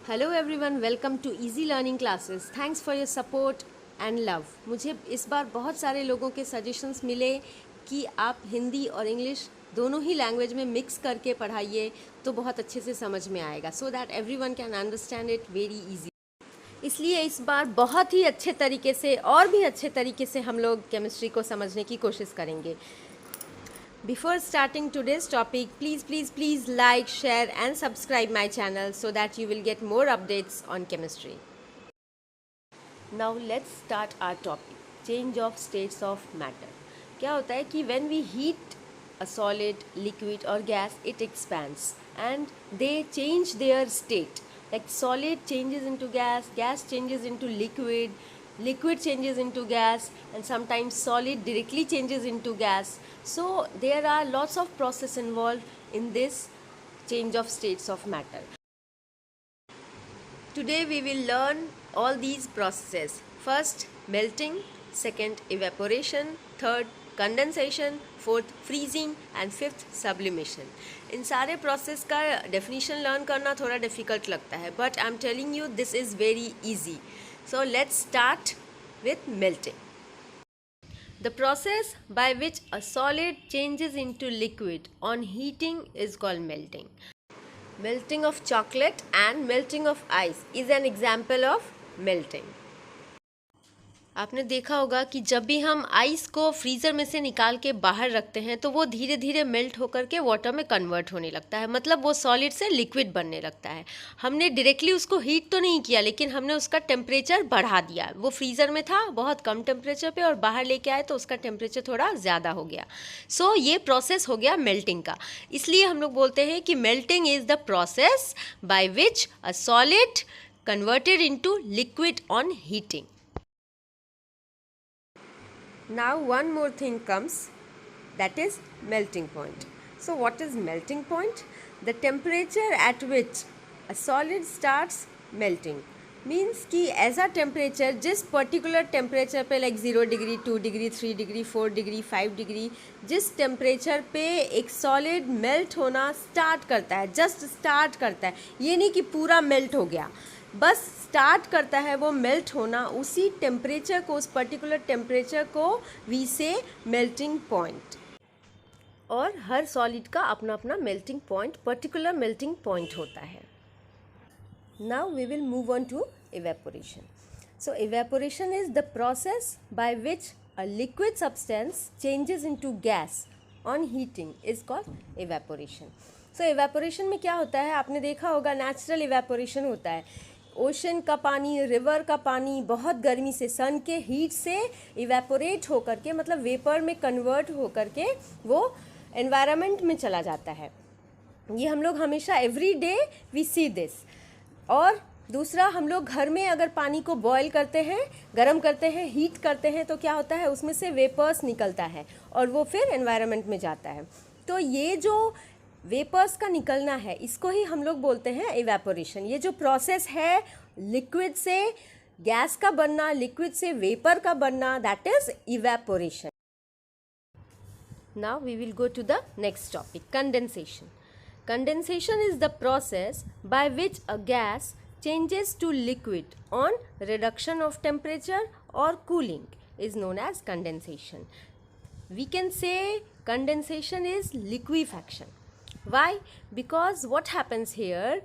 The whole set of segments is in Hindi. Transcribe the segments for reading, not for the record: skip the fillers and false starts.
Hello everyone, welcome to easy learning classes. Thanks for your support and love. मुझे इस बार बहुत सारे लोगों के सजेशंस मिले कि आप हिंदी और इंग्लिश दोनों ही लैंग्वेज में मिक्स करके पढ़ाइए तो बहुत अच्छे से समझ में आएगा, so that everyone can understand it very easy. इसलिए इस बार बहुत ही अच्छे तरीके से और भी अच्छे तरीके से हम लोग केमिस्ट्री को समझने की कोशिश करेंगे। Before starting today's topic, please like, share and subscribe my channel so that you will get more updates on chemistry. Now let's start our topic, change of states of matter. क्या होता है कि when we heat a solid, liquid or gas, it expands and they change their state. Like solid changes into gas, gas changes into liquid, liquid changes into gas, and sometimes solid directly changes into gas. So there are lots of process involved in this change of states of matter. Today we will learn all these processes. First melting, second evaporation, third condensation, fourth freezing and fifth sublimation. इन सारे process का definition learn करना थोड़ा difficult लगता है, but I'm telling you this is very easy. So let's start with melting. The process by which a solid changes into liquid on heating is called melting. Melting of chocolate and melting of ice is an example of melting. आपने देखा होगा कि जब भी हम आइस को फ्रीज़र में से निकाल के बाहर रखते हैं तो वो धीरे धीरे मेल्ट होकर के वाटर में कन्वर्ट होने लगता है, मतलब वो सॉलिड से लिक्विड बनने लगता है। हमने डायरेक्टली उसको हीट तो नहीं किया, लेकिन हमने उसका टेम्परेचर बढ़ा दिया। वो फ्रीज़र में था बहुत कम टेम्परेचर पे और बाहर लेके आए तो उसका टेम्परेचर थोड़ा ज़्यादा हो गया। सो ये प्रोसेस हो गया मेल्टिंग का। इसलिए हम लोग बोलते हैं कि melting is the process by which a solid converted into liquid on heating. Now one more thing comes, that is melting point. So what is melting point? The temperature at which a solid starts melting. Means कि ऐसा टेम्परेचर जिस पर्टिकुलर टेम्परेचर पे like 0 degree 2 degree 3 degree 4 degree 5 degree जिस टेम्परेचर पे एक सॉलिड मेल्ट होना स्टार्ट करता है, जस्ट स्टार्ट करता है, ये नहीं कि पूरा मेल्ट हो गया, बस स्टार्ट करता है वो मेल्ट होना, उसी टेम्परेचर को, उस पर्टिकुलर टेम्परेचर को वी से मेल्टिंग पॉइंट. और हर सॉलिड का अपना अपना melting point, particular melting point होता है. Now we will move on to evaporation. So evaporation is the process by which a liquid substance changes into gas on heating is called evaporation. So evaporation में क्या होता है, आपने देखा होगा नेचुरल evaporation होता है. ओशन का पानी, रिवर का पानी बहुत गर्मी से, सन के हीट से इवेपोरेट होकर के, मतलब वेपर में कन्वर्ट होकर के वो एनवायरनमेंट में चला जाता है. ये हम लोग हमेशा every day we see this. और दूसरा, हम लोग घर में अगर पानी को बॉयल करते हैं, गर्म करते हैं, हीट करते हैं तो क्या होता है, उसमें से वेपर्स निकलता है और वो फिर एनवायरनमेंट में जाता है. तो ये जो वेपर्स का निकलना है इसको ही हम लोग बोलते हैं इवेपोरेशन. ये जो प्रोसेस है लिक्विड से गैस का बनना, लिक्विड से वेपर का बनना, that is evaporation. Now we will go to the next topic, condensation. Condensation is the process by which a gas changes to liquid on reduction of temperature or cooling is known as condensation. We can say condensation is liquefaction. Why? Because what happens here,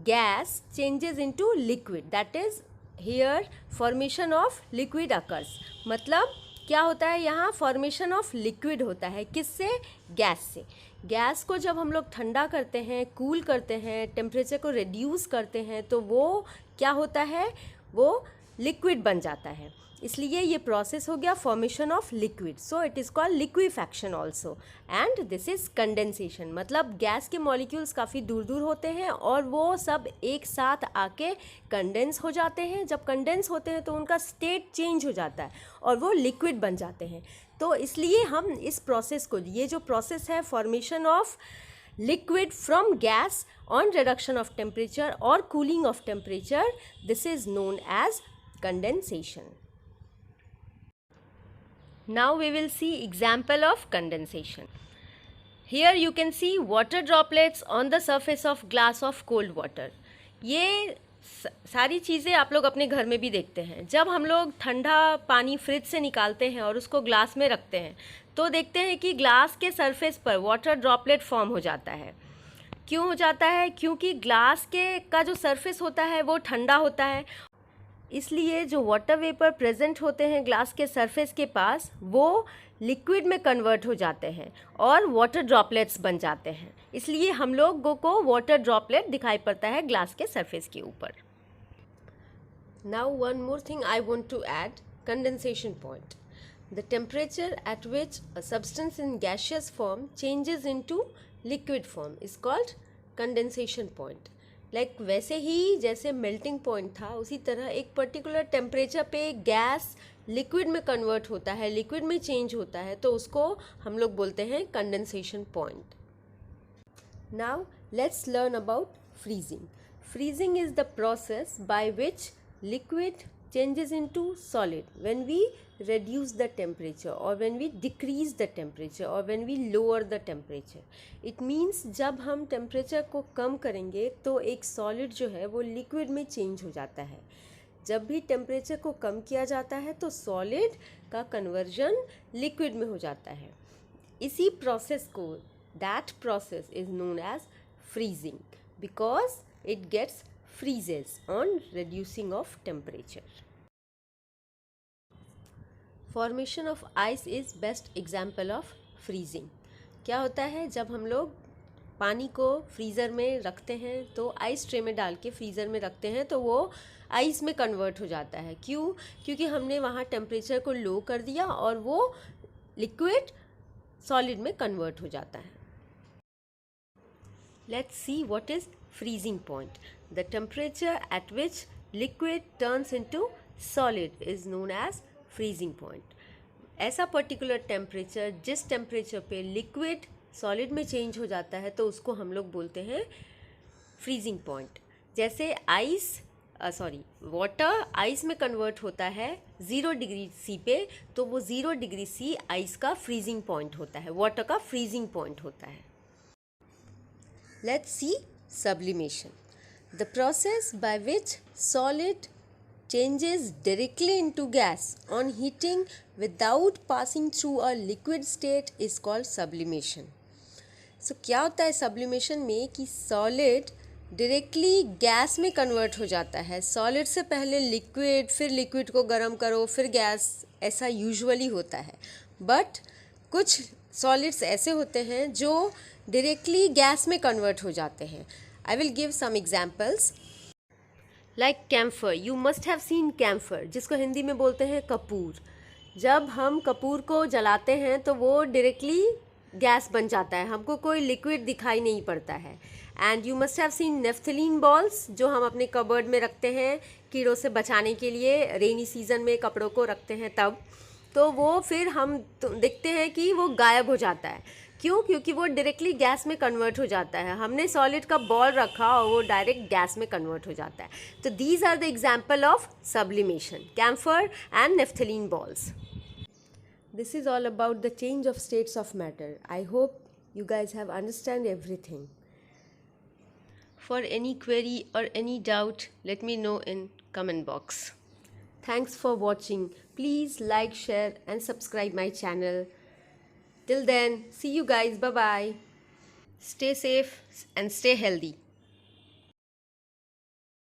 gas changes into liquid, that is here formation of liquid occurs. मतलब क्या होता है, यहाँ फॉर्मेशन ऑफ लिक्विड होता है. किससे? गैस से. गैस को जब हम लोग ठंडा करते हैं, कूल करते हैं, टेम्परेचर को रिड्यूस करते हैं तो वो क्या होता है, वो लिक्विड बन जाता है. इसलिए ये प्रोसेस हो गया formation of liquid. So it is called liquefaction also. And this is condensation. मतलब गैस के मॉलिक्यूल्स काफ़ी दूर दूर होते हैं और वो सब एक साथ आके कंडेंस हो जाते हैं. जब कंडेंस होते हैं तो उनका स्टेट चेंज हो जाता है और वो लिक्विड बन जाते हैं. तो इसलिए हम इस प्रोसेस को, ये जो प्रोसेस है formation of liquid from gas on reduction of temperature or cooling of temperature, this is known as condensation. Now we will see example of condensation. Here you can see water droplets on the surface of glass of cold water. ये सारी चीज़ें आप लोग अपने घर में भी देखते हैं। जब हम लोग ठंडा पानी फ्रिज से निकालते हैं और उसको ग्लास में रखते हैं तो देखते हैं कि ग्लास के सरफेस पर वाटर ड्रॉपलेट फॉर्म हो जाता है। क्यों हो जाता है? क्योंकि ग्लास के का जो सरफेस होता है वो ठंडा होता है, इसलिए जो वाटर वेपर प्रेजेंट होते हैं ग्लास के सरफेस के पास वो लिक्विड में कन्वर्ट हो जाते हैं और वाटर ड्रॉपलेट्स बन जाते हैं। इसलिए हम लोगों को वाटर ड्रॉपलेट दिखाई पड़ता है ग्लास के सरफेस के ऊपर। Now one more thing I want to add, condensation point. The temperature at which a substance in gaseous form changes into liquid form is called condensation point. Like वैसे ही जैसे melting point था उसी तरह एक particular temperature पे गैस लिक्विड में कन्वर्ट होता है, लिक्विड में चेंज होता है, तो उसको हम लोग बोलते हैं condensation point. Now let's learn about freezing. Freezing is the process by which liquid changes into solid when we reduce the temperature or when we decrease the temperature or when we lower the temperature. It means जब हम temperature को कम करेंगे तो एक solid जो है वो liquid में change हो जाता है। जब भी temperature को कम किया जाता है तो solid का conversion liquid में हो जाता है। इसी process को that process is known as freezing because it gets freezes on reducing of temperature. Formation of ice is best example of freezing. क्या होता है जब हम लोग पानी को फ्रीज़र में रखते हैं तो आइस ट्रे में डाल के फ्रीज़र में रखते हैं तो वो आइस में कन्वर्ट हो जाता है। क्यों? क्योंकि हमने वहाँ टेम्परेचर को लो कर दिया और वो लिक्विड सॉलिड में कन्वर्ट हो जाता है। Let's see what is freezing point. The temperature at which liquid turns into solid is known as freezing point. ऐसा पर्टिकुलर टेम्परेचर जिस टेम्परेचर पे लिक्विड सॉलिड में चेंज हो जाता है तो उसको हम लोग बोलते हैं फ्रीजिंग पॉइंट। जैसे वाटर आइस में कन्वर्ट होता है 0 डिग्री सी पे, तो वो 0 डिग्री सी आइस का फ्रीजिंग पॉइंट होता है, वाटर का फ्रीजिंग पॉइंट होता है। Let's see sublimation. The process by which solid changes directly into gas on heating without passing through a liquid state is called sublimation. So क्या होता है sublimation में कि solid directly गैस में कन्वर्ट हो जाता है। सॉलिड से पहले लिक्विड, फिर लिक्विड को गर्म करो, फिर गैस, ऐसा यूजुअली होता है। बट कुछ सॉलिड्स ऐसे होते हैं जो डायरेक्टली गैस में कन्वर्ट हो जाते हैं। I will give some examples like camphor. You must have seen camphor, जिसको हिंदी में बोलते हैं कपूर। जब हम कपूर को जलाते हैं तो वो डायरेक्टली गैस बन जाता है, हमको कोई लिक्विड दिखाई नहीं पड़ता है। And you must have scene naphthalene balls, जो हम अपने कबर्ड में रखते हैं कीड़ों से बचाने के लिए, रेनी सीजन में कपड़ों को रखते हैं तब, तो वो फिर हम देखते हैं कि वो गायब हो जाता है। क्यों? क्योंकि वो डायरेक्टली गैस में कन्वर्ट हो जाता है। हमने सॉलिड का बॉल रखा और वो डायरेक्ट गैस में कन्वर्ट हो जाता है। तो these are the example of sublimation, camphor and naphthalene balls. This is all about the change of states of matter. I hope you guys have understand everything. For any query or any doubt, let me know in comment box. Thanks for watching. Please like, share and subscribe my channel. Till then, see you guys. Bye bye. Stay safe and stay healthy.